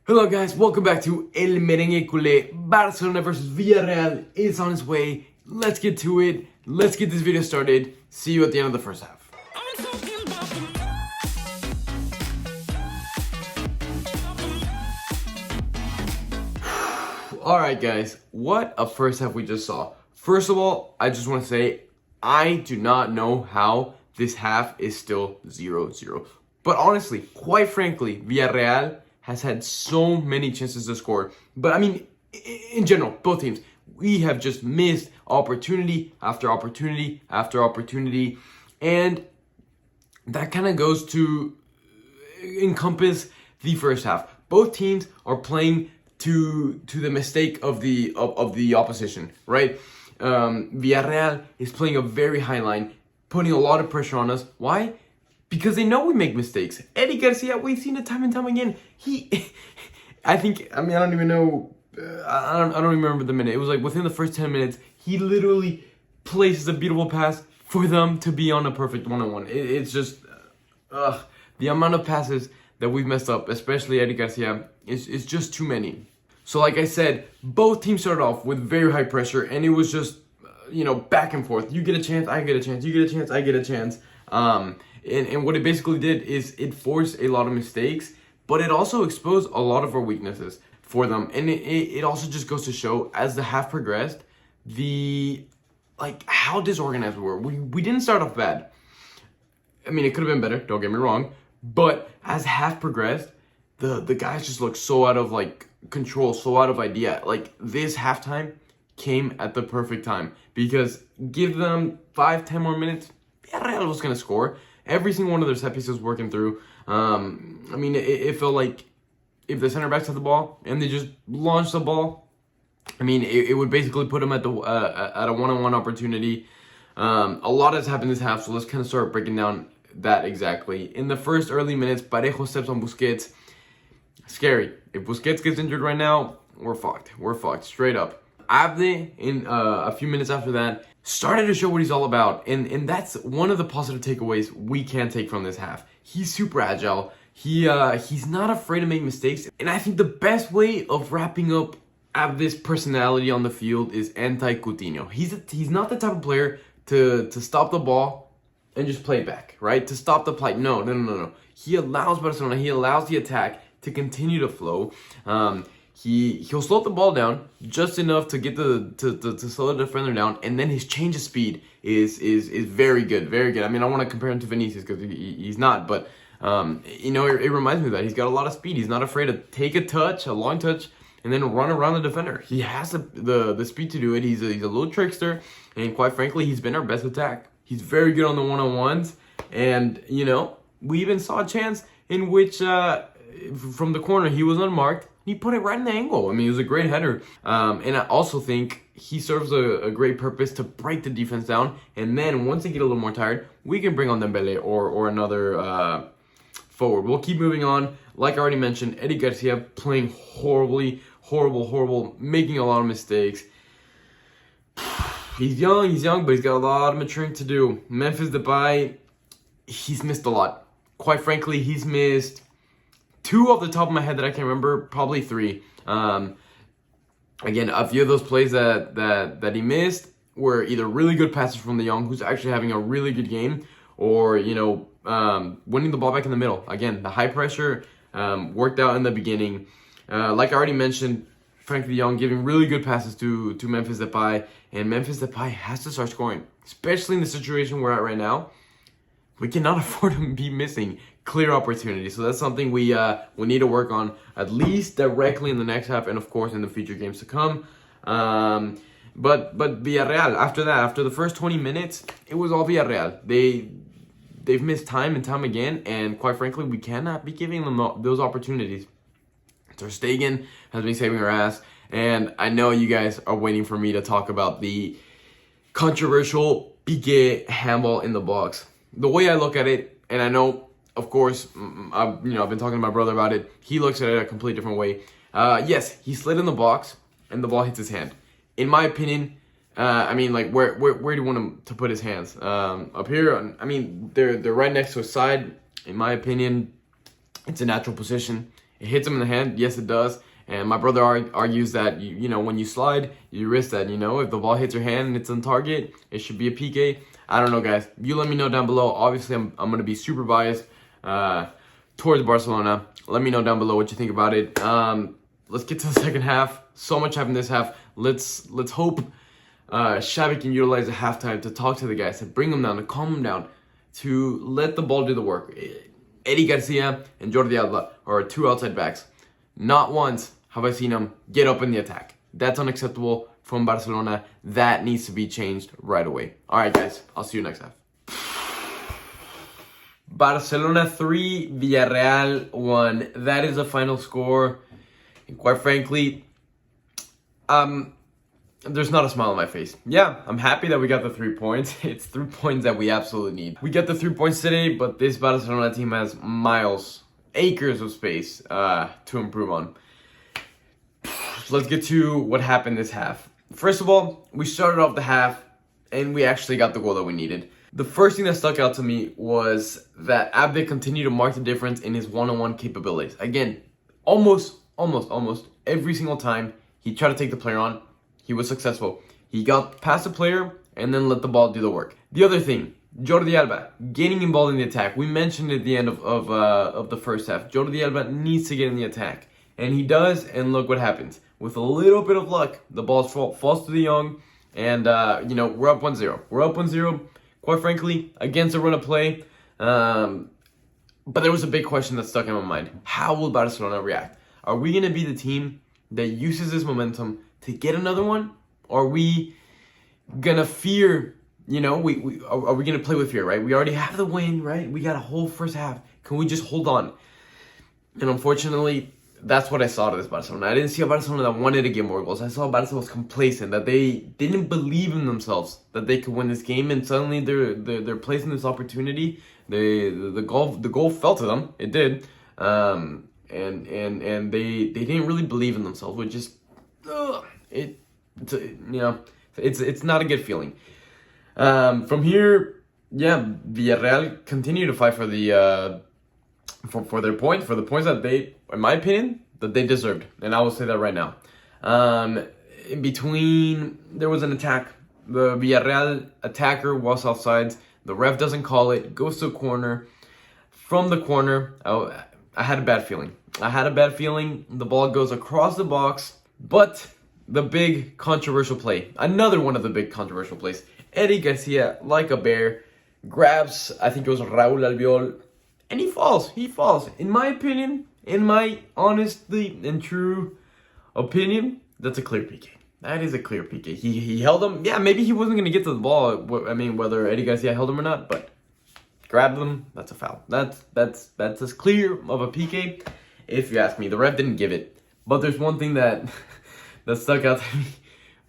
Hello guys, welcome back to El Merengue Culé. Barcelona versus Villarreal is on its way. Let's get to it. Let's get this video started. See you at the end of the first half. Alright guys, what a first half we just saw. First of all, I just want to say, I do not know how this half is still 0-0. But honestly, quite frankly, Villarreal has had so many chances to score. But I mean, in general, both teams, we have just missed opportunity after opportunity after opportunity. And that kind of goes to encompass the first half. Both teams are playing to the mistake of the opposition, right? Villarreal is playing a very high line, putting a lot of pressure on us. Why? Because they know we make mistakes. Eddie Garcia, we've seen it time and time again. I don't even know. I don't remember the minute. It was like within the first 10 minutes, he literally places a beautiful pass for them to be on a perfect one-on-one. It's just, the amount of passes that we've messed up, especially Eddie Garcia, is just too many. So like I said, both teams started off with very high pressure, and it was just, back and forth. You get a chance, I get a chance. You get a chance, I get a chance. And what it basically did is it forced a lot of mistakes, but it also exposed a lot of our weaknesses for them. And it also just goes to show, as the half progressed, how disorganized we were. We didn't start off bad. I mean, it could have been better, don't get me wrong. But as half progressed, the guys just looked so out of control, so out of idea. This halftime came at the perfect time, because give them 5-10 more minutes, Villarreal was going to score. Every single one of their set pieces working through. It felt like if the center backs had the ball and they just launched the ball, it would basically put them at a one-on-one opportunity. A lot has happened this half, so let's kind of start breaking down that exactly. In the first early minutes, Parejo steps on Busquets. Scary. If Busquets gets injured right now, we're fucked. We're fucked, straight up. Abde, in a few minutes after that, started to show what he's all about. And that's one of the positive takeaways we can take from this half. He's super agile. He's not afraid to make mistakes. And I think the best way of wrapping up Abde's personality on the field is anti-Coutinho. He's not the type of player to stop the ball and just play it back, right? To stop the play. No. He allows Barcelona, he allows the attack to continue to flow. He'll slow the ball down just enough to get to slow the defender down, and then his change of speed is very good, very good. I want to compare him to Vinicius because he's not, but it reminds me of that. He's got a lot of speed. He's not afraid to take a long touch, and then run around the defender. He has the speed to do it. He's a little trickster, and quite frankly, he's been our best attack. He's very good on the one-on-ones, and we even saw a chance in which from the corner he was unmarked. He put it right in the angle. It was a great header. And I also think he serves a great purpose to break the defense down. And then once they get a little more tired, we can bring on Dembele or another forward. We'll keep moving on. Like I already mentioned, Eddie Garcia playing horribly, horrible, making a lot of mistakes. He's young, but he's got a lot of maturing to do. Memphis Depay, he's missed a lot. Quite frankly, he's missed 2 off the top of my head that I can remember, probably 3. Again, a few of those plays that he missed were either really good passes from the young, who's actually having a really good game, or winning the ball back in the middle. Again, the high pressure worked out in the beginning. Like I already mentioned, Frank de Jong giving really good passes to Memphis Depay, and Memphis Depay has to start scoring, especially in the situation we're at right now. We cannot afford to be missing clear opportunities. So that's something we need to work on, at least directly in the next half, and of course in the future games to come. But Villarreal, after the first 20 minutes, it was all Villarreal. They've missed time and time again, and quite frankly, we cannot be giving them those opportunities. Ter Stegen has been saving our ass, and I know you guys are waiting for me to talk about the controversial Piqué handball in the box. The way I look at it, and I know, of course, I've been talking to my brother about it. He looks at it a completely different way. Yes, he slid in the box, and the ball hits his hand. In my opinion, where do you want him to put his hands? Up here? They're right next to his side. In my opinion, it's a natural position. It hits him in the hand. Yes, it does. And my brother argues that, you know, when you slide, you risk that, you know. If the ball hits your hand and it's on target, it should be a PK. I don't know, guys. You let me know down below. Obviously, I'm going to be super biased towards Barcelona. Let me know down below what you think about it. Let's get to the second half. So much happened this half. Let's hope Xavi can utilize the halftime to talk to the guys, to bring them down, to calm them down, to let the ball do the work. Eddie Garcia and Jordi Alba are two outside backs. Not once have I seen them get up in the attack. That's unacceptable from Barcelona. That needs to be changed right away. All right, guys. I'll see you next half. Barcelona 3, Villarreal 1. That is the final score. And quite frankly, there's not a smile on my face. Yeah, I'm happy that we got the 3 points. It's 3 points that we absolutely need. We got the 3 points today, but this Barcelona team has miles, acres of space to improve on. So let's get to what happened this half. First of all, we started off the half, and we actually got the goal that we needed. The first thing that stuck out to me was that Abde continued to mark the difference in his one-on-one capabilities. Again, almost every single time he tried to take the player on, he was successful. He got past the player and then let the ball do the work. The other thing, Jordi Alba getting involved in the attack. We mentioned at the end of the first half, Jordi Alba needs to get in the attack. And he does, and look what happens. With a little bit of luck, the ball falls to the young, and, you know, we're up 1-0. We're up 1-0, quite frankly, against a run of play. But there was a big question that stuck in my mind. How will Barcelona react? Are we going to be the team that uses this momentum to get another one? Or are we going to fear, you know, are we going to play with fear, right? We already have the win, right? We got a whole first half. Can we just hold on? And unfortunately, that's what I saw to this Barcelona. I didn't see a Barcelona that wanted to get more goals. I saw a Barcelona was complacent, that they didn't believe in themselves that they could win this game, and suddenly they're placing this opportunity. The goal fell to them. It did, and they didn't really believe in themselves, which is it's not a good feeling. From here, yeah, Villarreal continue to fight for the for the points that they, in my opinion, that they deserved, and I will say that right now. In between, there was an attack. The Villarreal attacker was offsides. The ref doesn't call it. Goes to a corner. From the corner, I had a bad feeling. The ball goes across the box, but the big controversial play, another one of the big controversial plays. Eddie Garcia, like a bear, grabs, I think it was Raúl Albiol, and he falls. In my opinion, in my honestly and true opinion, that's a clear PK. That is a clear PK. He held him. Yeah, maybe he wasn't going to get to the ball. I mean, whether Eddie Garcia held him or not, but grabbed him, that's a foul. That's as clear of a PK, if you ask me. The ref didn't give it. But there's one thing that stuck out to me.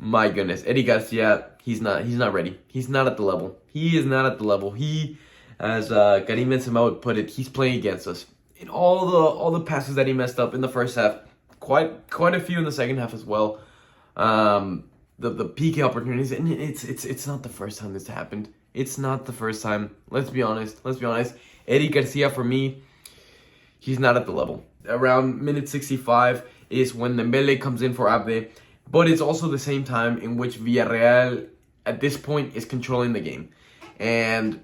My goodness, Eddie Garcia, he's not ready. He's not at the level. He is not at the level. He, as Karim Benzema would put it, he's playing against us. In all the passes that he messed up in the first half, quite a few in the second half as well. The PK opportunities, and it's not the first time this happened. It's not the first time. Let's be honest. Eddie Garcia, for me, he's not at the level. Around minute 65 is when Dembele comes in for Abde, but it's also the same time in which Villarreal at this point is controlling the game, and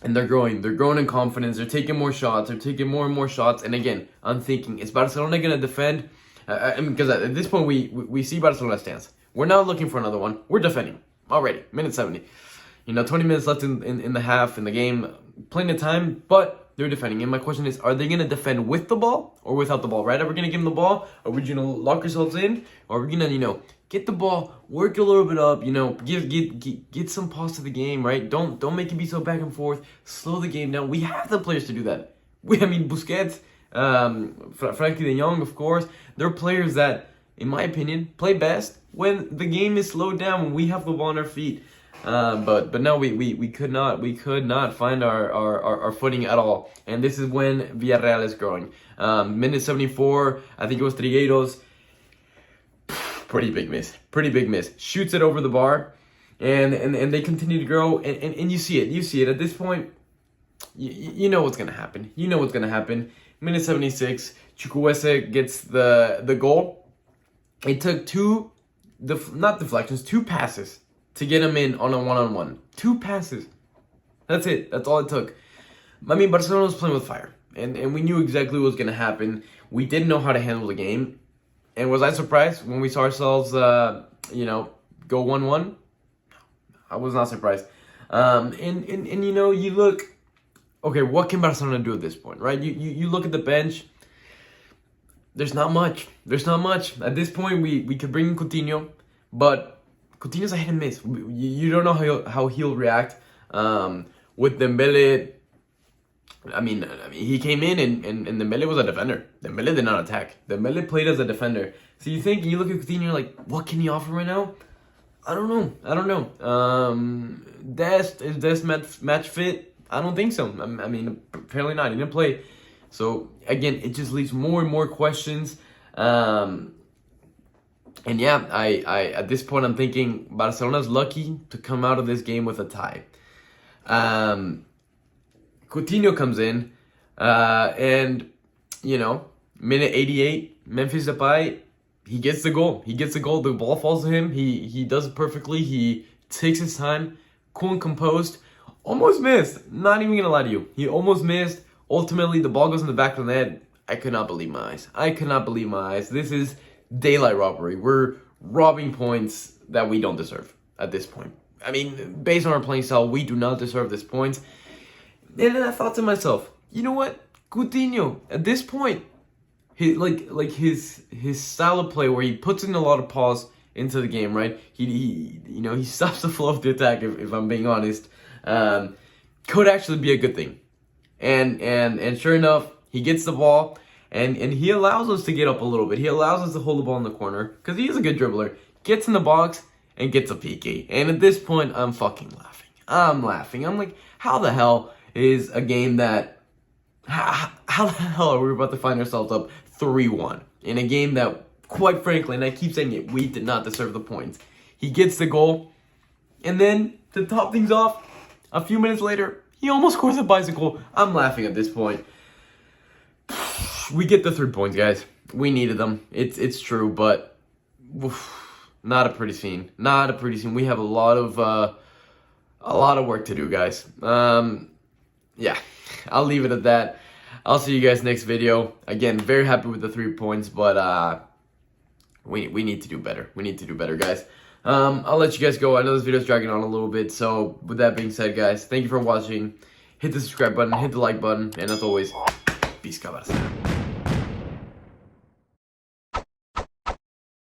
they're growing in confidence. They're taking more shots. They're taking more and more shots. And again, I'm thinking, is Barcelona gonna defend? I mean, because at this point we see Barcelona's stance. We're not looking for another one. We're defending already. Minute 70. 20 minutes left in the half in the game. Plenty of time, but they're defending. And my question is, are they going to defend with the ball or without the ball, right? Are we going to give them the ball? Are we going to lock ourselves in? Or are we going to, get the ball, work a little bit up, get some pause to the game, right? Don't make it be so back and forth. Slow the game down. We have the players to do that. Busquets, Frankie de Jong, of course. They're players that, in my opinion, play best when the game is slowed down, when we have the ball on our feet. But no, we could not find our footing at all. And this is when Villarreal is growing. Minute 74, I think it was Trigueiros. Pretty big miss. Shoots it over the bar, and they continue to grow. And you see it at this point. You know what's gonna happen. Minute 76, Chukwueze gets the goal. It took two passes to get him in on a one-on-one. 2 passes. That's it. That's all it took. I mean, Barcelona was playing with fire. And we knew exactly what was going to happen. We didn't know how to handle the game. And was I surprised when we saw ourselves, go 1-1? I was not surprised. You look, okay, what can Barcelona do at this point, right? You look at the bench. There's not much. At this point, we could bring in Coutinho, but Coutinho's a hit and miss. You don't know how he'll react. With Dembele, I mean, he came in and Dembele was a defender. Dembele did not attack. Dembele played as a defender. So you look at Coutinho, you're like, what can he offer right now? I don't know. Is Dest match fit? I don't think so. I mean, apparently not. He didn't play. So again, it just leaves more and more questions. And yeah, I at this point I'm thinking Barcelona's lucky to come out of this game with a tie. Coutinho comes in, and minute 88, Memphis Depay, he gets the goal. The ball falls to him. He does it perfectly. He takes his time, cool and composed. Almost missed. Not even gonna lie to you. He almost missed. Ultimately, the ball goes in the back of the net. I could not believe my eyes. This is daylight robbery. We're robbing points that we don't deserve at this point. I mean, based on our playing style, we do not deserve this point. And then I thought to myself, you know what? Coutinho, at this point, his style of play where he puts in a lot of pause into the game, right? He stops the flow of the attack, if I'm being honest. Could actually be a good thing. And sure enough, he gets the ball and he allows us to get up a little bit. He allows us to hold the ball in the corner because he is a good dribbler. Gets in the box and gets a PK. And at this point, I'm fucking laughing. I'm like, how the hell is a game that... How the hell are we about to find ourselves up 3-1 in a game that, quite frankly, and I keep saying it, we did not deserve the points. He gets the goal, and then to top things off, a few minutes later, he almost scores a bicycle. I'm laughing at this point. We get the 3 points, guys. We needed them. It's true, but not a pretty scene. We have a lot of work to do, guys. Yeah, I'll leave it at that. I'll see you guys next video. Again, very happy with the 3 points, but we need to do better. Guys. I'll let you guys go. I know this video is dragging on a little bit, so with that being said, guys, thank you for watching. Hit the subscribe button, hit the like button, and as always, peace, cabras.